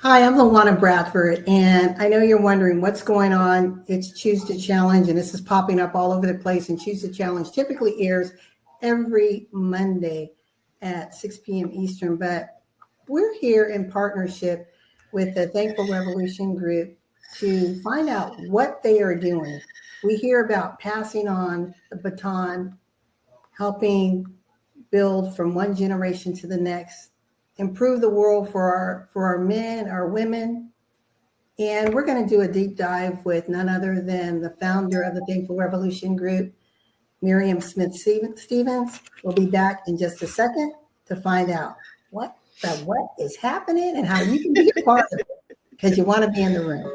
Hi, I'm LaWanna Bradford, and I know you're wondering what's going on. It's Choose to Challenge, and this is popping up all over the place. And Choose to Challenge typically airs every Monday at 6 p.m. Eastern, but we're here in partnership with the Thankful Revolution Group to find out what they are doing. We hear about passing on the baton, helping build from one generation to the next, improve the world for our men, our women. And we're going to do a deep dive with none other than the founder of the Thankful Revolution Group, Miriam Smith Stevens. We'll be back in just a second to find out what is happening and how you can be a part of it, because you want to be in the room.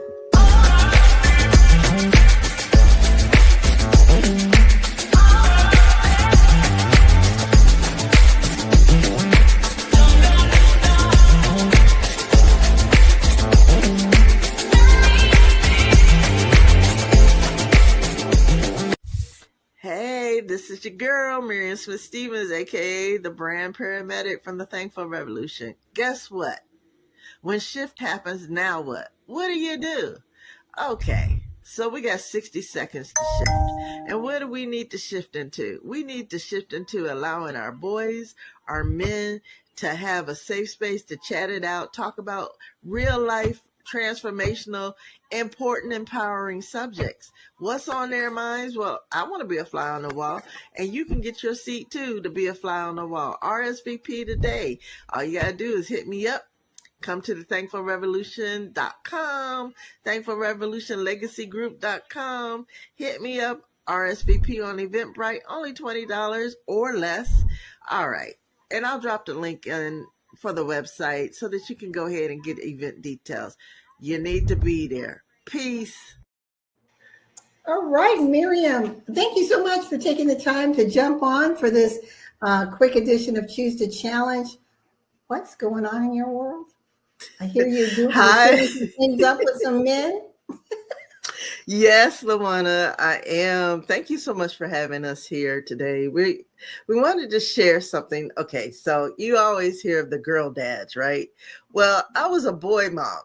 Hey, this is your girl, Miriam Smith Stevens, aka the brand paramedic from the Thankful Revolution. Guess what? When shift happens, now what? What do you do? Okay, so we got 60 seconds to shift. And what do we need to shift into? We need to shift into allowing our boys, our men, to have a safe space to chat it out, talk about real life, transformational, important, empowering subjects. What's on their minds? Well, I want to be a fly on the wall, and you can get your seat too to be a fly on the wall. RSVP today. All you got to do is hit me up. Come to the thankfulrevolution.com, thankfulrevolutionlegacygroup.com. Hit me up, RSVP on Eventbrite, only $20 or less. All right. And I'll drop the link in for the website so that you can go ahead and get event details. You need to be there. Peace. All right, Miriam, thank you so much for taking the time to jump on for this quick edition of Choose to Challenge. What's going on in your world? I hear you're doing some things up with some men. Yes, LaWanna, I am. Thank you so much for having us here today. We wanted to share something. Okay, so you always hear of the girl dads, right? Well, I was a boy mom.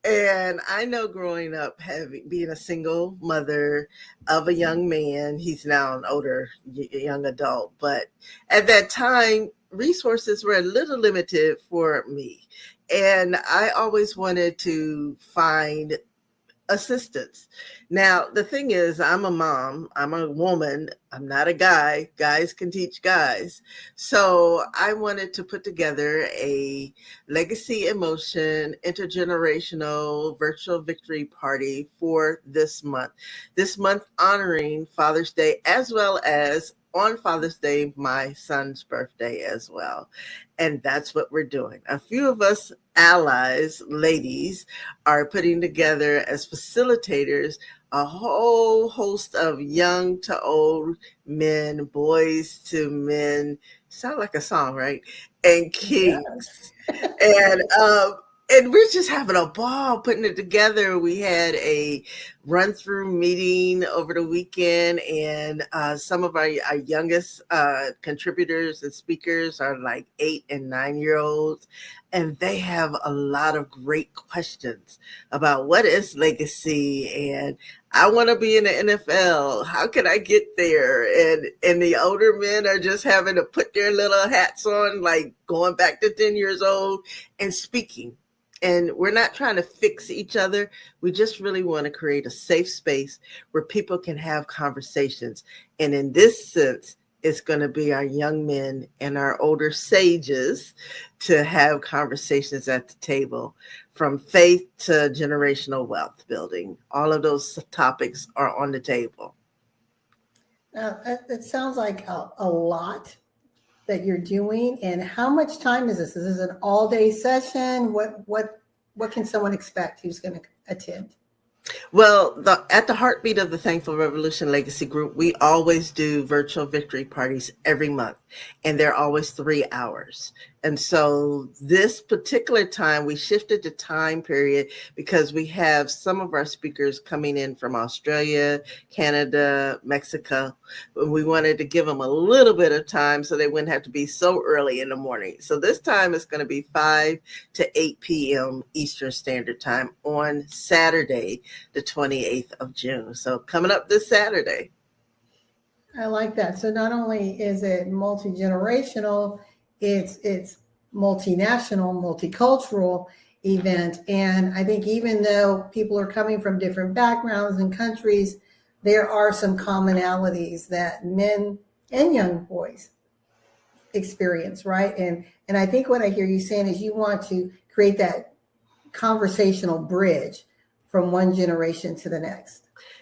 And I know growing up, being a single mother of a young man, he's now an older young adult, but at that time, resources were a little limited for me. And I always wanted to find assistance. Now, the thing is, I'm a mom, I'm a woman, I'm not a guy. Guys can teach guys. So I wanted to put together a legacy emotion intergenerational virtual victory party for this month. This month honoring Father's Day, as well as on Father's Day, my son's birthday as well. And that's what we're doing. A few of us allies, ladies, are putting together as facilitators a whole host of young to old men, boys to men. Sound like a song, right? And kings. Yeah. And we're just having a ball putting it together. We had a run-through meeting over the weekend, and some of our youngest contributors and speakers are like 8 and 9-year-olds, and they have a lot of great questions about what is legacy, and I want to be in the NFL. How can I get there? And the older men are just having to put their little hats on, like going back to 10 years old and speaking. And we're not trying to fix each other. We just really want to create a safe space where people can have conversations. And in this sense, it's going to be our young men and our older sages to have conversations at the table, from faith to generational wealth building. All of those topics are on the table. It sounds like a lot that you're doing. And how much time is this? Is this an all-day session? What can someone expect who's going to attend? Well, at the heartbeat of the Thankful Revolution Legacy Group, we always do virtual victory parties every month, and they're always 3 hours. And so this particular time, we shifted the time period because we have some of our speakers coming in from Australia, Canada, Mexico. We wanted to give them a little bit of time so they wouldn't have to be so early in the morning. So this time is going to be 5 to 8 p.m. Eastern Standard Time on Saturday, the 28th of June. So coming up this Saturday. I like that. So not only is it multi-generational, it's multinational, multicultural event. And I think even though people are coming from different backgrounds and countries, there are some commonalities that men and young boys experience, right? And I think what I hear you saying is you want to create that conversational bridge from one generation to the next.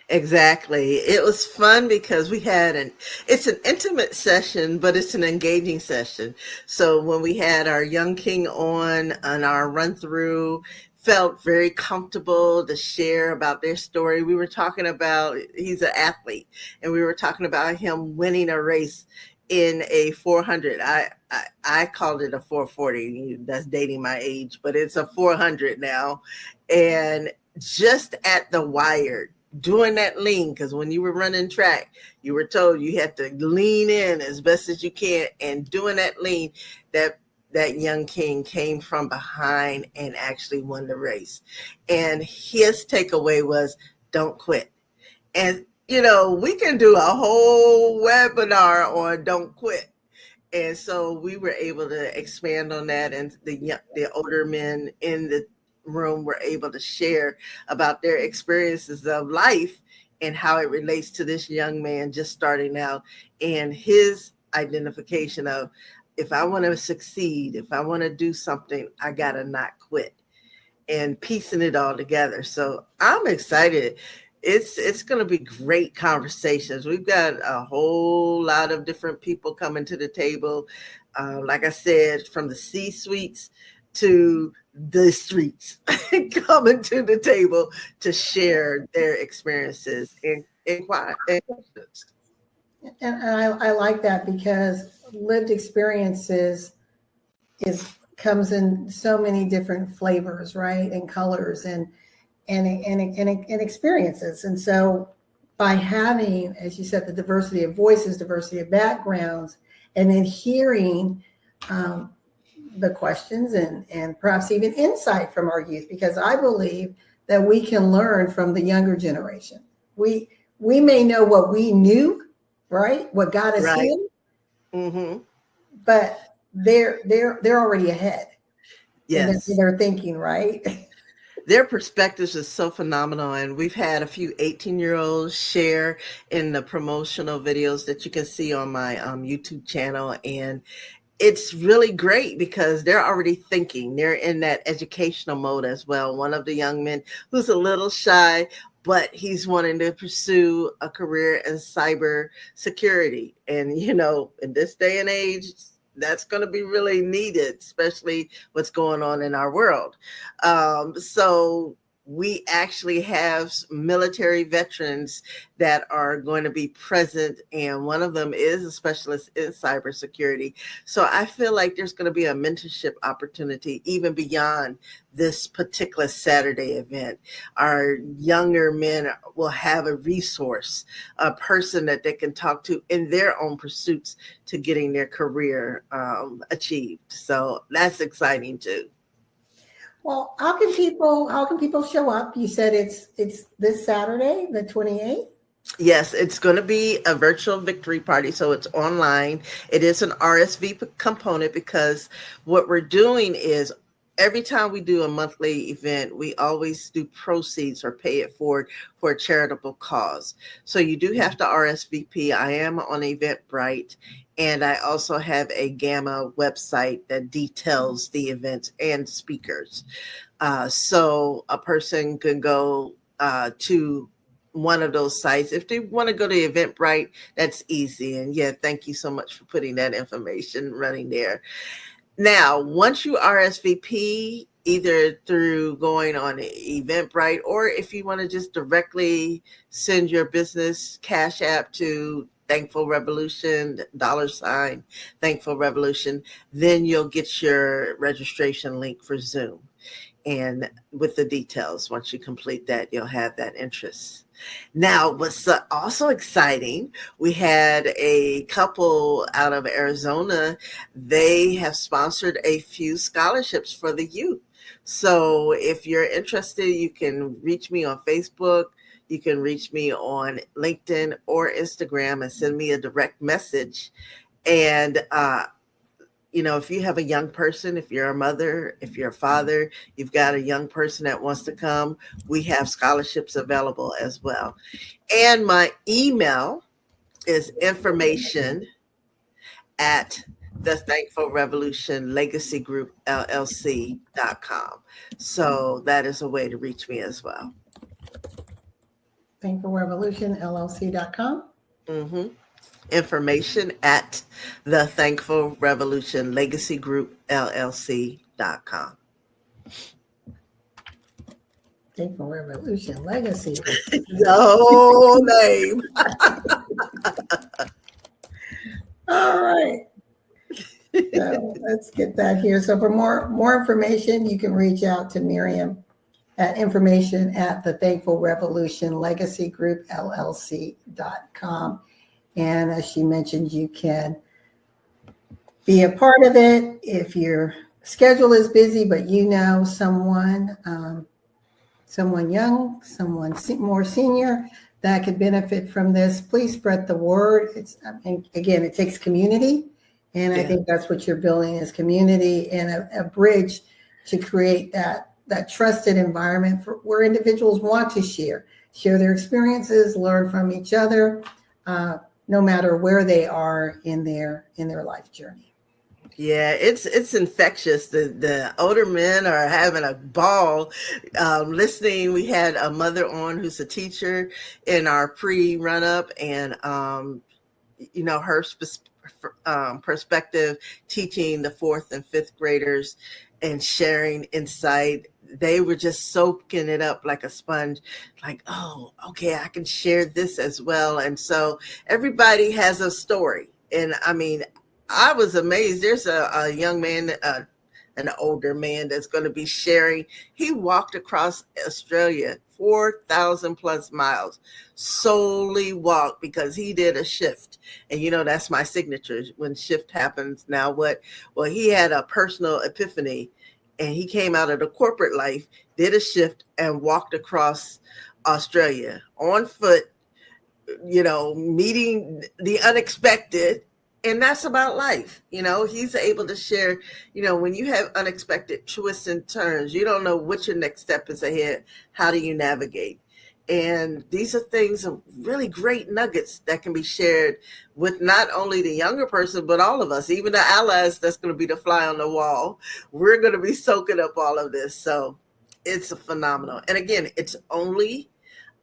Exactly. It was fun because it's an intimate session, but it's an engaging session. So when we had our young king on our run through, felt very comfortable to share about their story. We were talking about, he's an athlete, and we were talking about him winning a race in a 400. I called it a 440. That's dating my age, but it's a 400 now. And just at the wire, doing that lean, because when you were running track, you were told you had to lean in as best as you can, and doing that lean, that young king came from behind and actually won the race. And his takeaway was, don't quit. And we can do a whole webinar on don't quit. And so we were able to expand on that, and the older men in the room were able to share about their experiences of life and how it relates to this young man just starting out, and his identification of, if I want to succeed, if I want to do something, I gotta not quit, and piecing it all together. So I'm excited. It's going to be great conversations. We've got a whole lot of different people coming to the table. Like I said, from the C-suites to the streets, coming to the table to share their experiences and questions. And I like that, because lived experiences comes in so many different flavors, right, and colors and experiences. And so by having, as you said, the diversity of voices, diversity of backgrounds, and then hearing the questions and perhaps even insight from our youth, because I believe that we can learn from the younger generation. We may know what we knew, right? What got us Right. here, Mm-hmm. but they're already ahead. Yes. In their thinking, right? Their perspectives is so phenomenal. And we've had a few 18-year-olds share in the promotional videos that you can see on my YouTube channel. And it's really great because they're already thinking. They're in that educational mode as well. One of the young men who's a little shy, but he's wanting to pursue a career in cyber security. And, in this day and age, that's going to be really needed, especially what's going on in our world. So we actually have military veterans that are going to be present, and one of them is a specialist in cybersecurity. So I feel like there's going to be a mentorship opportunity even beyond this particular Saturday event. Our younger men will have a resource, a person that they can talk to in their own pursuits to getting their career achieved. So that's exciting too. Well, how can people show up? You said it's this Saturday, the 28th. Yes, it's going to be a virtual victory party, so it's online. It is an RSV component, because what we're doing is every time we do a monthly event, we always do proceeds or pay it forward for a charitable cause. So you do have to RSVP. I am on Eventbrite, and I also have a Gamma website that details the events and speakers. So a person can go to one of those sites. If they want to go to Eventbrite, that's easy. And yeah, thank you so much for putting that information running there. Now, once you RSVP, either through going on Eventbrite, or if you want to just directly send your business Cash App to Thankful Revolution, $ Thankful Revolution. Then you'll get your registration link for Zoom. And with the details, once you complete that, you'll have that interest. Now, what's also exciting, we had a couple out of Arizona. They have sponsored a few scholarships for the youth. So if you're interested, you can reach me on Facebook. You can reach me on LinkedIn or Instagram and send me a direct message. And if you have a young person, if you're a mother, if you're a father, you've got a young person that wants to come, we have scholarships available as well. And my email is information at the Thankful Revolution Legacy Group LLC.com. So that is a way to reach me as well. Thankful Revolution LLC.com. Mm-hmm. Information at the Thankful Revolution Legacy Group LLC.com. Thankful Revolution Legacy. No name. All right. So let's get that here. So for more information, you can reach out to Miriam at information at the Thankful Revolution Legacy Group LLC.com. And as she mentioned, you can be a part of it if your schedule is busy, but you know someone young, someone more senior that could benefit from this. Please spread the word. Again, it takes community. And I think that's what you're building is community and a bridge to create that trusted environment where individuals want to share their experiences, learn from each other, no matter where they are in their life journey. Yeah, it's infectious. The older men are having a ball listening. We had a mother on who's a teacher in our pre-run up, and her perspective teaching the 4th and 5th graders and sharing insight. They were just soaking it up like a sponge, like, oh, okay, I can share this as well. And so everybody has a story. And I mean, I was amazed. There's a young man, an older man that's going to be sharing. He walked across Australia, 4,000 plus miles, solely walked because he did a shift. And that's my signature when shift happens. Now what? Well, he had a personal epiphany. And he came out of the corporate life, did a shift, and walked across Australia on foot, meeting the unexpected. And that's about life. He's able to share, when you have unexpected twists and turns, you don't know what your next step is ahead. How do you navigate? And these are things of really great nuggets that can be shared with not only the younger person, but all of us, even the allies that's going to be the fly on the wall. We're going to be soaking up all of this. So it's phenomenal. And again, it's only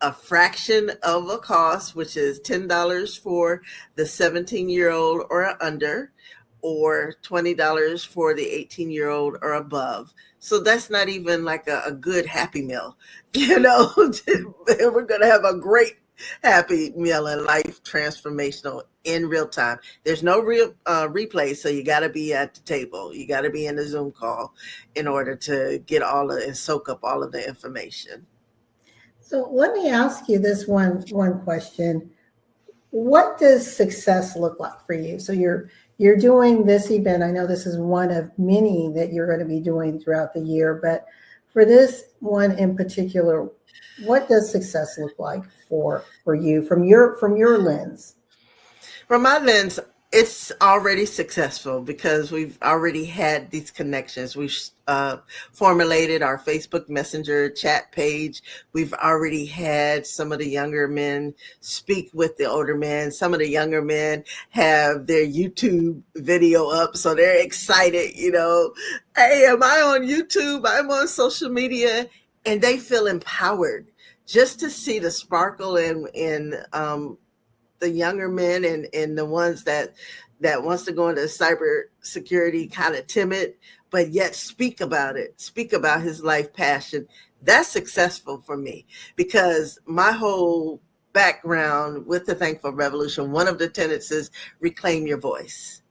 a fraction of a cost, which is $10 for the 17-year-old or under, or $20 for the 18-year-old or above. So that's not even like a good Happy Meal, We're going to have a great Happy Meal in life, transformational in real time. There's no real replay, so you got to be at the table. You got to be in the Zoom call in order to get and soak up all of the information. So let me ask you this one question. What does success look like for you? So you're doing this event. I know this is one of many that you're going to be doing throughout the year, but for this one in particular, what does success look like for you from your lens? From my lens, it's already successful because we've already had these connections. We've formulated our Facebook Messenger chat page. We've already had some of the younger men speak with the older men. Some of the younger men have their YouTube video up, so they're excited, Hey, am I on YouTube? I'm on social media. And they feel empowered just to see the sparkle in the younger men and the ones that wants to go into cyber security, kind of timid, but yet speak about his life passion. That's successful for me because my whole background with the Thankful Revolution, one of the tenets is reclaim your voice.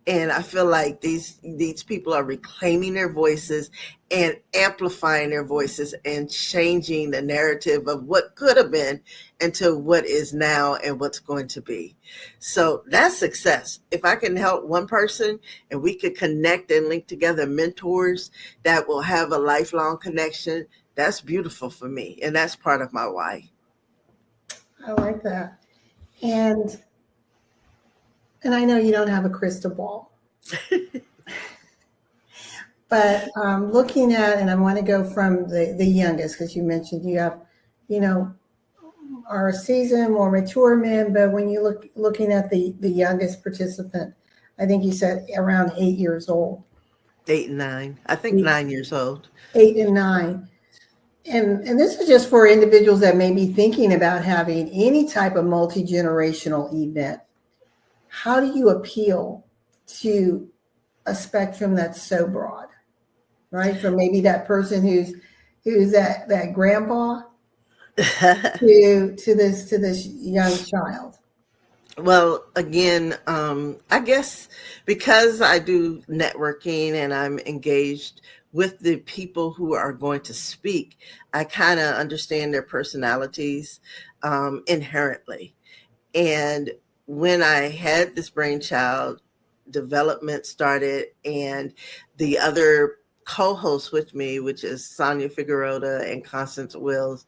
And I feel like these people are reclaiming their voices and amplifying their voices and changing the narrative of what could have been into what is now and what's going to be. So that's success. If I can help one person and we could connect and link together mentors that will have a lifelong connection, that's beautiful for me. And that's part of my why. I like that. And I know you don't have a crystal ball, but looking at, and I want to go from the youngest, because you mentioned you have, are seasoned, more mature men, but when you looking at the youngest participant, I think you said around 8 years old. 8 and 9. I think 9 years old. 8 and 9. And this is just for individuals that may be thinking about having any type of multi-generational event. How do you appeal to a spectrum that's so broad, right? From maybe that person who's that grandpa to this young child. Well, again, I guess because I do networking and I'm engaged with the people who are going to speak, I kind of understand their personalities inherently. And when I had this brainchild, development started, and the other co-hosts with me, which is Sonia Figueroa and Constance Wills,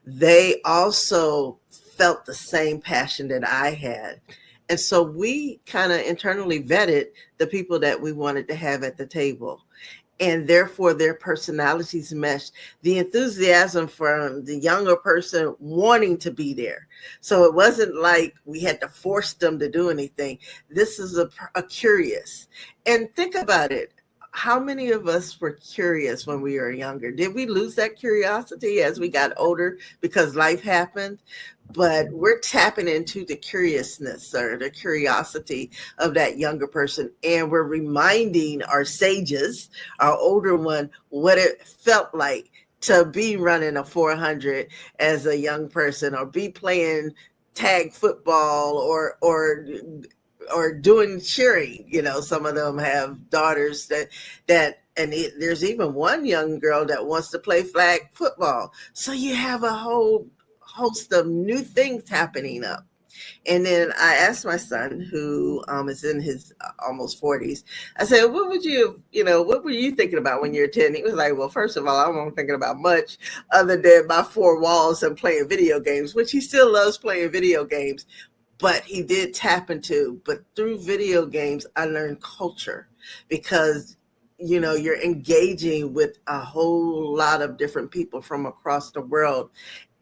they also felt the same passion that I had. And so we kind of internally vetted the people that we wanted to have at the table. And therefore their personalities meshed, the enthusiasm from the younger person wanting to be there. So it wasn't like we had to force them to do anything. This is a curious. And think about it. How many of us were curious when we were younger? Did we lose that curiosity as we got older because life happened? But we're tapping into the curiousness or the curiosity of that younger person. And we're reminding our sages, our older one, what it felt like to be running a 400 as a young person, or be playing tag football, or doing cheering. Some of them have daughters there's even one young girl that wants to play flag football. So you have a whole host of new things happening up. And then I asked my son, who is in his almost 40s, I said, what were you thinking about when you were 10? He was like, well, first of all, I wasn't thinking about much other than my four walls and playing video games, which he still loves playing video games. But he did tap into, but through video games, I learned culture, because you're engaging with a whole lot of different people from across the world.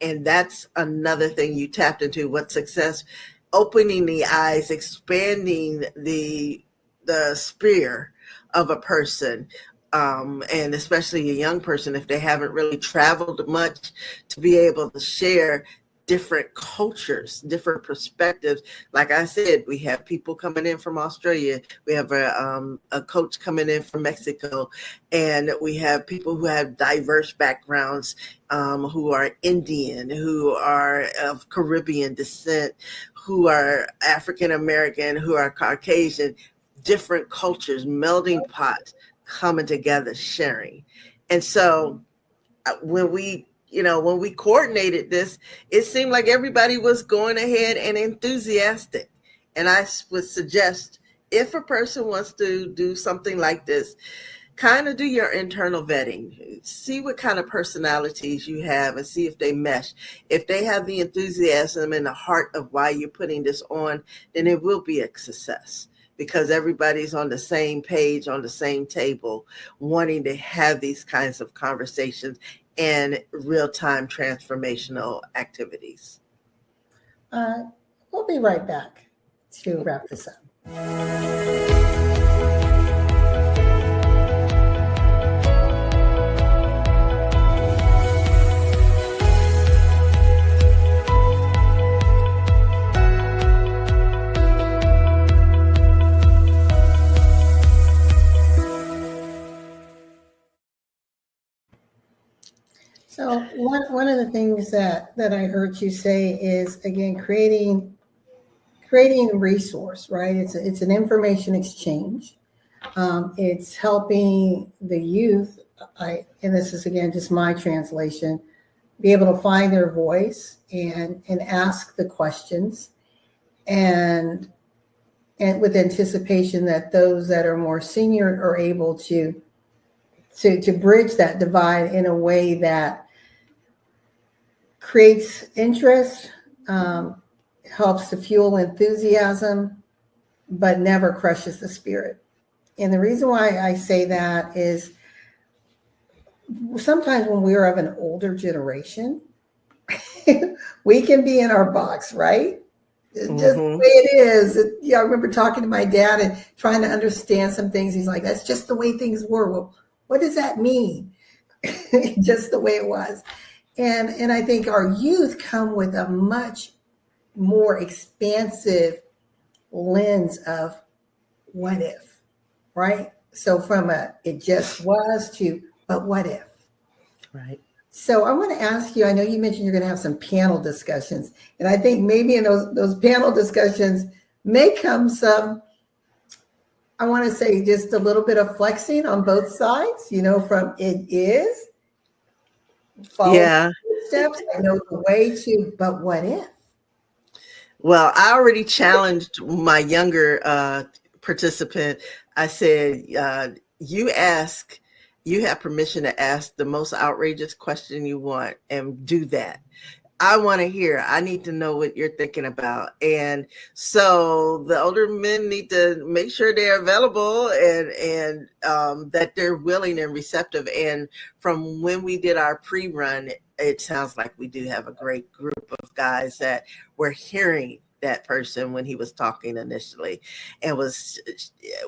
And that's another thing you tapped into. What success, opening the eyes, expanding the sphere of a person, and especially a young person, if they haven't really traveled much, to be able to share different cultures, different perspectives. Like I said, we have people coming in from Australia. We have a coach coming in from Mexico, and we have people who have diverse backgrounds, who are Indian, who are of Caribbean descent, who are African American, who are Caucasian, different cultures, melding pot, coming together, sharing. And so when we coordinated this, it seemed like everybody was going ahead and enthusiastic. And I would suggest, if a person wants to do something like this, kind of do your internal vetting. See what kind of personalities you have and see if they mesh. If they have the enthusiasm and the heart of why you're putting this on, then it will be a success, because everybody's on the same page, on the same table, wanting to have these kinds of conversations and real-time transformational activities. We'll be right back to wrap this up. So one of the things that I heard you say is, again, creating a resource, right? It's an information exchange. It's helping the youth. And this is again just my translation, be able to find their voice and ask the questions, and with anticipation that those that are more senior are able to bridge that divide in a way that creates interest, helps to fuel enthusiasm, but never crushes the spirit. And the reason why I say that is sometimes when we're of an older generation, we can be in our box, right? Just the way it is. Yeah, I remember talking to my dad and trying to understand some things. He's like, that's just the way things were. Well, what does that mean? Just the way it was. And I think our youth come with a much more expansive lens of what if, right? So from it just was to, but what if? Right. So I want to ask you, I know you mentioned you're going to have some panel discussions, and I think maybe in those panel discussions may come some, I want to say just a little bit of flexing on both sides, from it is, follow steps, I know the way to, but what if? Well, I already challenged my younger participant. I said, you have permission to ask the most outrageous question you want and do that. I want to hear. I need to know what you're thinking about. And so the older men need to make sure they're available and that they're willing and receptive. And from when we did our pre-run, it sounds like we do have a great group of guys that were hearing that person when he was talking initially, and was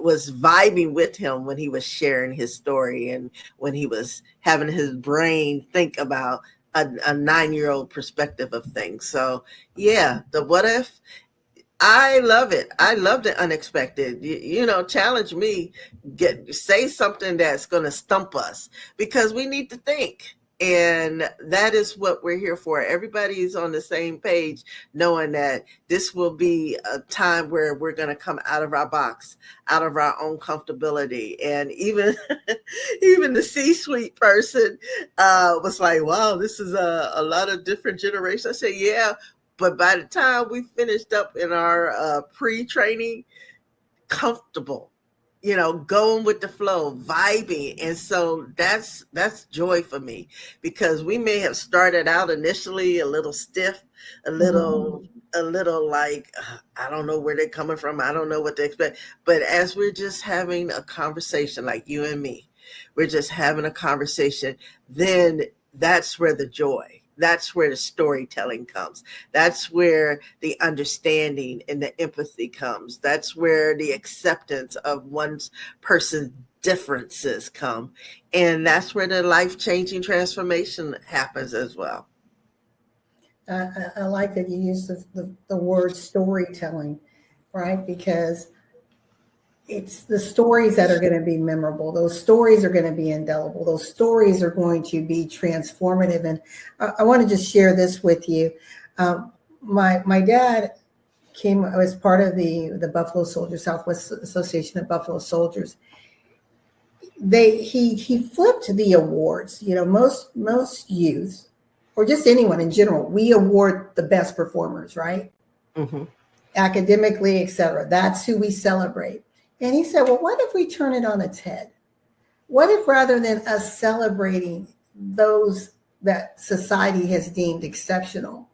vibing with him when he was sharing his story and when he was having his brain think about a 9-year-old perspective of things. So yeah, the what if, I love it. I love the unexpected. Challenge me, say something that's going to stump us, because we need to think. And that is what we're here for. Everybody's on the same page, knowing that this will be a time where we're going to come out of our box, out of our own comfortability. And even the C-suite person was like, wow, this is a lot of different generations. I said, yeah, but by the time we finished up in our pre-training, comfortable, going with the flow, vibing. And so that's joy for me, because we may have started out initially a little stiff, a little like, I don't know where they're coming from. I don't know what to expect. But as we're just having a conversation, like you and me, we're just having a conversation, then that's where the joy, that's where the storytelling comes. That's where the understanding and the empathy comes. That's where the acceptance of one's person's differences come. And that's where the life-changing transformation happens as well. I like that you use the word storytelling, right? Because it's the stories that are going to be memorable. Those stories are going to be indelible. Those stories are going to be transformative. And I want to just share this with you. My dad came as part of the Buffalo Soldiers, Southwest Association of Buffalo Soldiers. He flipped the awards. Most youth, or just anyone in general, we award the best performers, right? Mm-hmm. Academically, et cetera. That's who we celebrate. And he said, well, what if we turn it on its head? What if rather than us celebrating those that society has deemed exceptional,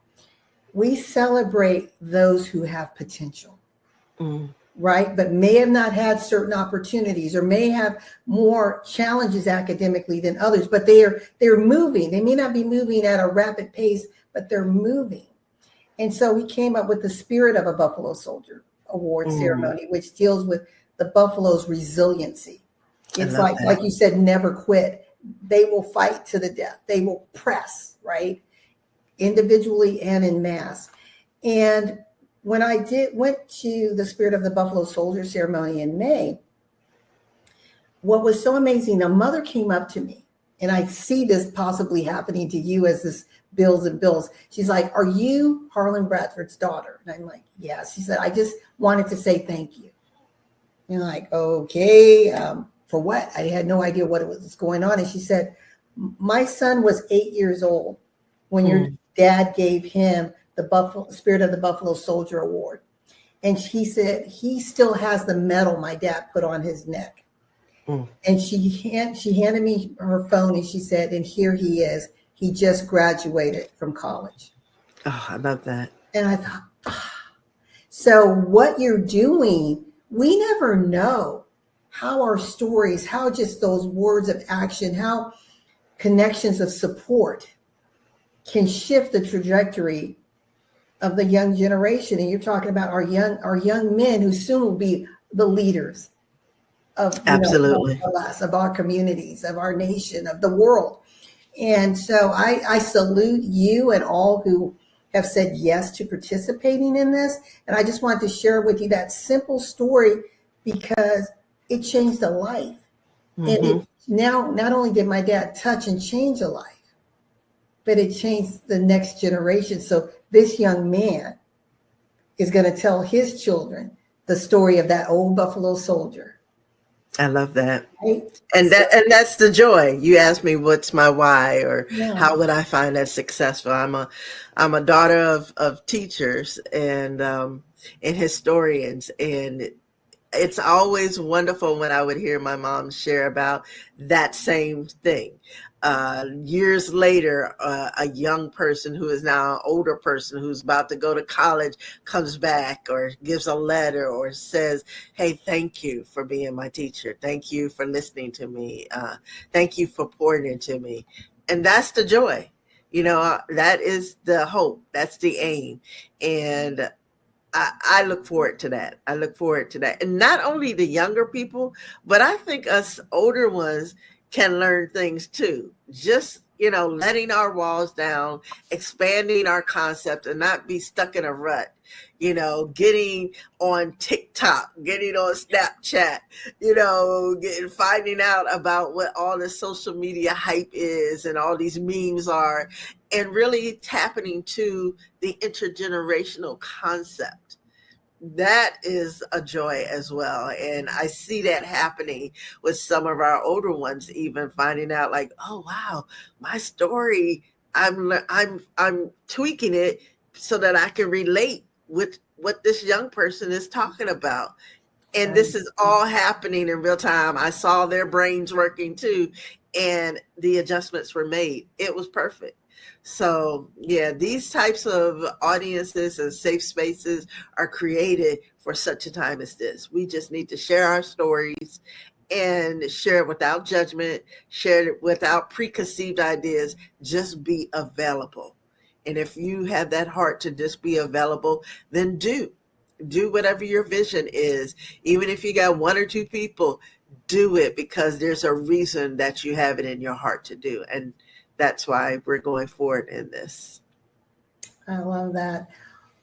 we celebrate those who have potential, right? But may have not had certain opportunities, or may have more challenges academically than others, but they're moving. They may not be moving at a rapid pace, but they're moving. And so we came up with the Spirit of a Buffalo Soldier award ceremony, which deals with the Buffalo's resiliency. It's like you said, never quit. They will fight to the death. They will press, right? Individually and in mass. And when I went to the Spirit of the Buffalo Soldier ceremony in May, what was so amazing, a mother came up to me and I see this possibly happening to you as this bills and bills. She's like, are you Harlan Bradford's daughter? And I'm like, yes. She said, I just wanted to say thank you. And I'm like, okay, for what? I had no idea what was going on. And she said, my son was 8 years old when your dad gave him the Spirit of the Buffalo Soldier Award. And he said he still has the medal my dad put on his neck. And she handed me her phone and she said, and here he is. He just graduated from college. Oh, I love that. And I thought, so what you're doing, we never know how our stories, how just those words of action, how connections of support can shift the trajectory of the young generation. And you're talking about our young men who soon will be the leaders of absolutely of our communities, of our nation, of the world. And so I salute you and all who have said yes to participating in this. And I just wanted to share with you that simple story because it changed a life. And now, not only did my dad touch and change a life, but it changed the next generation. So this young man is going to tell his children the story of that old Buffalo soldier. I love that. Right? And that's the joy. You asked me what's my why or how would I find that successful? I'm a daughter of teachers and historians, and it's always wonderful when I would hear my mom share about that same thing. Years later, a young person who is now an older person who's about to go to college comes back or gives a letter or says, hey, thank you for being my teacher. Thank you for listening to me. Thank you for pouring into me. And that's the joy. That is the hope. That's the aim. And I look forward to that. I look forward to that. And not only the younger people, but I think us older ones can learn things too. Just, letting our walls down, expanding our concept and not be stuck in a rut, getting on TikTok, getting on Snapchat, finding out about what all the social media hype is and all these memes are, and really tapping into the intergenerational concept. That is a joy as well. And I see that happening with some of our older ones, even finding out like, oh, wow, my story, I'm tweaking it so that I can relate with what this young person is talking about. And this is all happening in real time. I saw their brains working too, and the adjustments were made. It was perfect. So yeah, these types of audiences and safe spaces are created for such a time as this. We just need to share our stories and share it without judgment, share it without preconceived ideas, just be available. And if you have that heart to just be available, then do whatever your vision is. Even if you got one or two people, do it because there's a reason that you have it in your heart to do. And that's why we're going forward in this. I love that.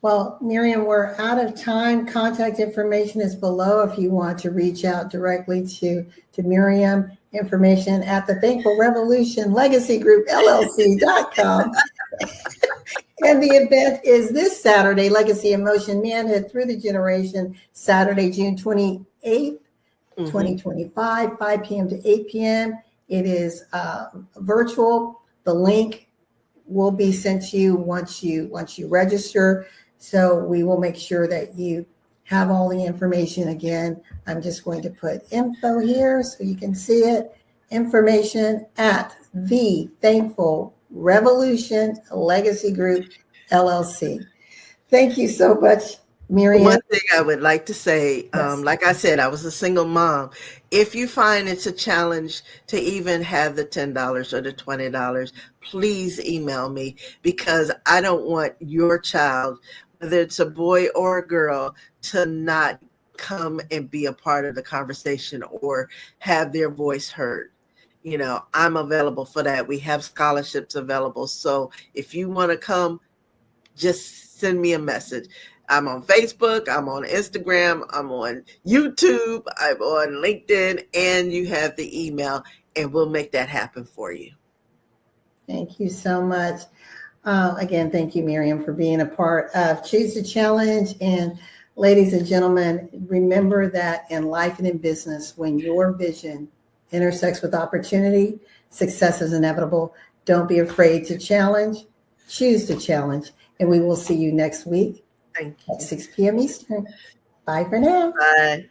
Well, Miriam, we're out of time. Contact information is below if you want to reach out directly to Miriam. Information at the Thankful Revolution Legacy Group LLC.com. And the event is this Saturday, Legacy in Motion, Manhood Through the Generation, Saturday, June 28th, 2025, 5 p.m. to 8 p.m. It is virtual. The link will be sent to you once you register. So we will make sure that you have all the information. Again, I'm just going to put info here so you can see it. Information at the Thankful Revolution Legacy Group LLC. Thank you so much, Miriam. One thing I would like to say, like I said, I was a single mom. If you find it's a challenge to even have the $10 or the $20, please email me because I don't want your child, whether it's a boy or a girl, to not come and be a part of the conversation or have their voice heard. I'm available for that. We have scholarships available. So if you want to come, just send me a message. I'm on Facebook, I'm on Instagram, I'm on YouTube, I'm on LinkedIn, and you have the email. and we'll make that happen for you. Thank you so much. Again, thank you, Miriam, for being a part of Choose the Challenge. And ladies and gentlemen, remember that in life and in business, when your vision intersects with opportunity, success is inevitable. Don't be afraid to challenge. Choose the challenge. And we will see you next week Thank you. at 6 p.m. Eastern. Bye for now. Bye.